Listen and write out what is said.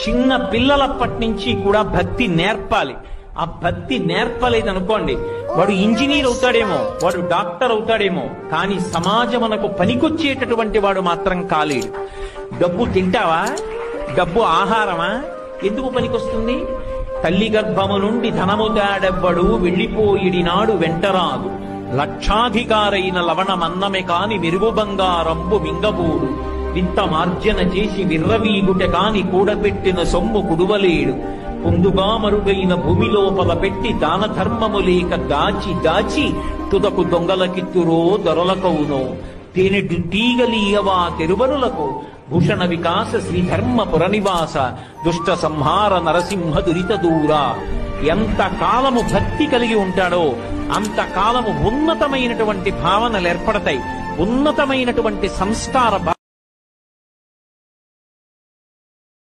చిన్న పిల్లలప్పటి నుంచి కూడా భక్తి నేర్పాలి. ఆ భక్తి నేర్పలేదనుకోండి, వాడు ఇంజనీర్ అవుతాడేమో, వాడు డాక్టర్ అవుతాడేమో, కానీ సమాజమునకు పనికొచ్చేటటువంటి వాడు మాత్రం కాలేడు. డబ్బు తింటావా? డబ్బు ఆహారమా? ఎందుకు పనికొస్తుంది? తల్లి గర్భము నుండి ధనము తాడెవ్వడు వెళ్ళిపోయిడినాడు వెంటరాదు, లక్షాధికారైన లవణమన్నమే కాని మెరుగు బంగారంబు మింగబూడు, వింత మార్జన చేసి విర్రవీగుట కాని కూడబెట్టిన సొమ్ము కుడువలేడు, పొందుగా మరుగైన భూమి లోపల పెట్టి దాన ధర్మము లేక దాచి దాచి తుదకు దొంగలకిత్తురో దొరలకవునో, తేనెడు తీగలీయవా తెరువరులకు, భూషణ వికాస శ్రీధర్మ పురనివాస, దుష్ట సంహార నరసింహ దురిత దూరా. ఎంత కాలము భక్తి కలిగి ఉంటాడో అంత కాలము ఉన్నతమైనటువంటి భావనలు ఏర్పడతాయి, ఉన్నతమైనటువంటి సంస్కార